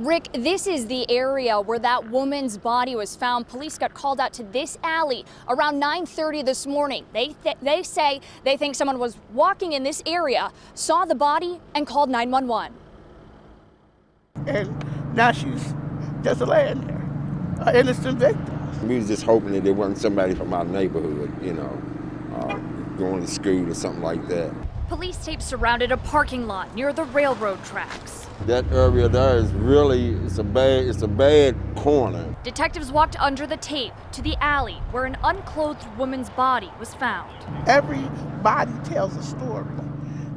Rick, this is the area where that woman's body was found. Police got called out to this alley around 9:30 this morning. They say they think someone was walking in this area, saw the body, and called 911. And now she's just laying there, an innocent victim. We was just hoping that there wasn't somebody from our neighborhood, going to school or something like that. Police tape surrounded a parking lot near the railroad tracks. That area there is really, it's a bad corner. Detectives walked under the tape to the alley where an unclothed woman's body was found. Every body tells a story.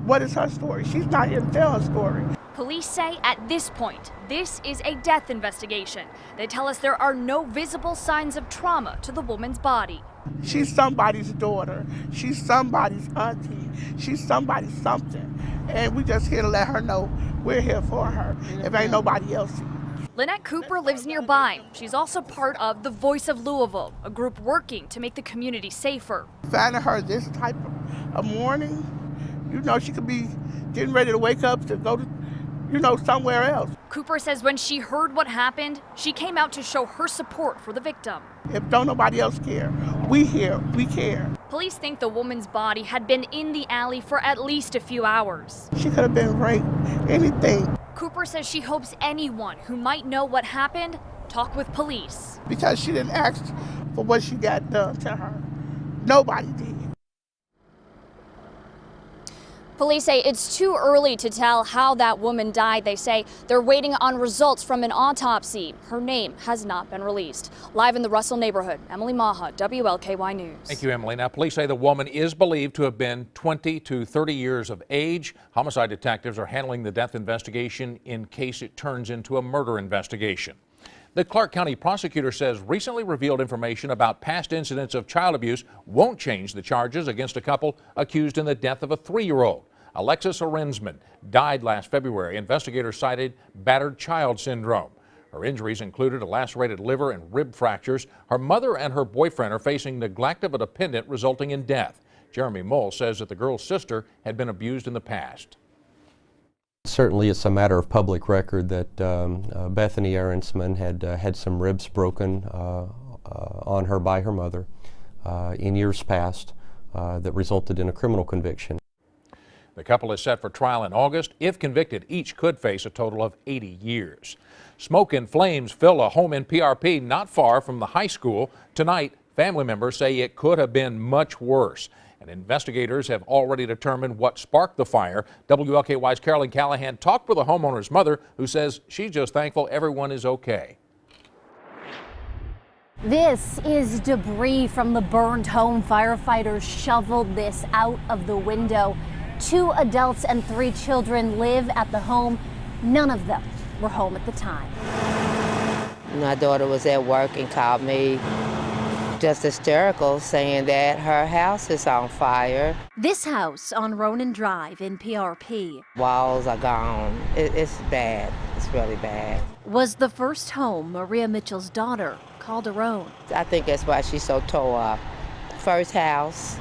What is her story? She's not here to tell her story. Police say at this point, this is a death investigation. They tell us there are no visible signs of trauma to the woman's body. She's somebody's daughter. She's somebody's auntie. She's somebody's something. And we just here to let her know we're here for her if ain't nobody else here. Lynette Cooper lives nearby. She's also part of the Voice of Louisville, a group working to make the community safer. Finding her this type of morning, she could be getting ready to wake up to go to, somewhere else. Cooper says when she heard what happened, she came out to show her support for the victim. If don't nobody else care, we here, we care. Police think the woman's body had been in the alley for at least a few hours. She could have been raped, anything. Cooper says she hopes anyone who might know what happened talk with police. Because she didn't ask for what she got done to her. Nobody did. Police say it's too early to tell how that woman died. They say they're waiting on results from an autopsy. Her name has not been released. Live in the Russell neighborhood, Emily Maha, WLKY News. Thank you, Emily. Now, police say the woman is believed to have been 20 to 30 years of age. Homicide detectives are handling the death investigation in case it turns into a murder investigation. The Clark County prosecutor says recently revealed information about past incidents of child abuse won't change the charges against a couple accused in the death of a 3-year-old. Alexis Arensman died last February. Investigators cited battered child syndrome. Her injuries included a lacerated liver and rib fractures. Her mother and her boyfriend are facing neglect of a dependent, resulting in death. Jeremy Mole says that the girl's sister had been abused in the past. Certainly it's a matter of public record that Bethany Arensman had some ribs broken on her by her mother in years past that resulted in a criminal conviction. The couple is set for trial in August. If convicted, each could face a total of 80 years. Smoke and flames fill a home in PRP not far from the high school. Tonight, family members say it could have been much worse. And investigators have already determined what sparked the fire. WLKY's Carolyn Callahan talked with the homeowner's mother, who says she's just thankful everyone is okay. This is debris from the burned home. Firefighters shoveled this out of the window. 2 adults and 3 children live at the home. None of them were home at the time. My daughter was at work and called me just hysterical, saying that her house is on fire. This house on Ronan Drive in PRP Walls are gone. It's bad. It's really bad. was the first home Maria Mitchell's daughter called her own. I think that's why she's so tore up. First house.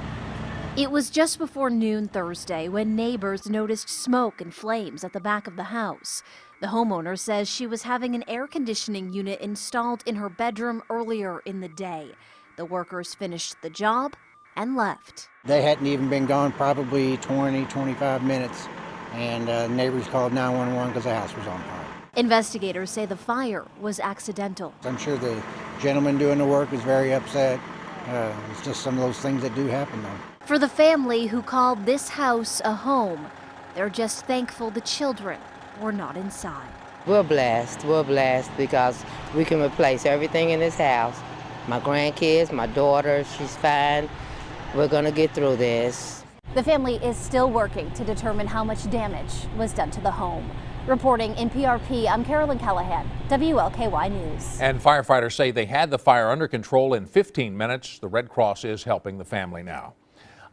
It was just before noon Thursday when neighbors noticed smoke and flames at the back of the house. The homeowner says she was having an air conditioning unit installed in her bedroom earlier in the day. The workers finished the job and left. They hadn't even been gone probably 20, 25 minutes, and neighbors called 911 because the house was on fire. Investigators say the fire was accidental. I'm sure the gentleman doing the work was very upset. It's just some of those things that do happen, though. For the family who called this house a home, they're just thankful the children were not inside. We're blessed because we can replace everything in this house. My grandkids, my daughter, she's fine. We're gonna get through this. The family is still working to determine how much damage was done to the home. Reporting in PRP, I'm Carolyn Callahan, WLKY News. And firefighters say they had the fire under control in 15 minutes. The Red Cross is helping the family now.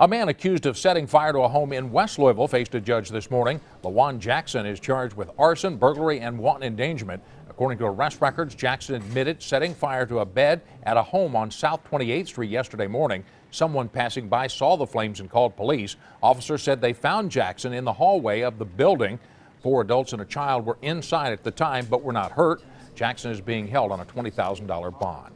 A man accused of setting fire to a home in West Louisville faced a judge this morning. LaJuan Jackson is charged with arson, burglary, and wanton endangerment. According to arrest records, Jackson admitted setting fire to a bed at a home on South 28th Street yesterday morning. Someone passing by saw the flames and called police. Officers said they found Jackson in the hallway of the building. 4 adults and a child were inside at the time but were not hurt. Jackson is being held on a $20,000 bond.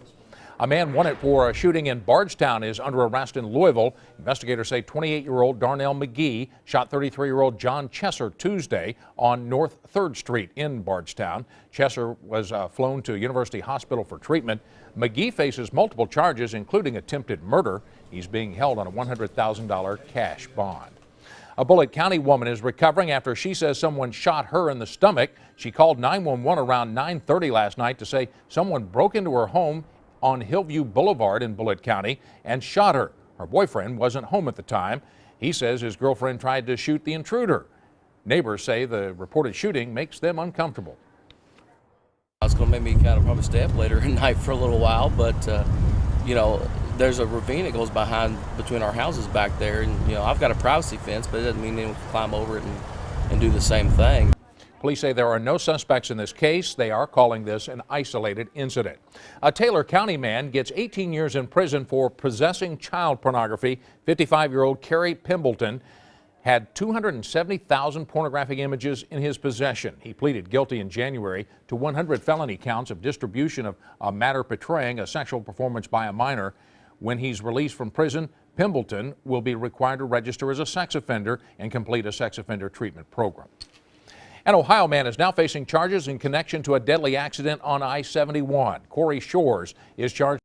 A man wanted for a shooting in Bardstown is under arrest in Louisville. Investigators say 28-year-old Darnell McGee shot 33-year-old John Chesser Tuesday on North 3rd Street in Bardstown. Chesser was flown to University Hospital for treatment. McGee faces multiple charges, including attempted murder. He's being held on a $100,000 cash bond. A Bullitt County woman is recovering after she says someone shot her in the stomach. She called 911 around 9:30 last night to say someone broke into her home on Hillview Boulevard in Bullitt County and shot her. Her boyfriend wasn't home at the time. He says his girlfriend tried to shoot the intruder. Neighbors say the reported shooting makes them uncomfortable. It's going to make me kind of probably stay up later at night for a little while, but you know, there's a ravine that goes between our houses back there, and you know, I've got a privacy fence, but it doesn't mean anyone can climb over it and do the same thing. Police say there are no suspects in this case. They are calling this an isolated incident. A Taylor County man gets 18 years in prison for possessing child pornography. 55-year-old Kerry Pimbleton had 270,000 pornographic images in his possession. He pleaded guilty in January to 100 felony counts of distribution of a matter portraying a sexual performance by a minor. When he's released from prison, Pimbleton will be required to register as a sex offender and complete a sex offender treatment program. An Ohio man is now facing charges in connection to a deadly accident on I-71. Corey Shores is charged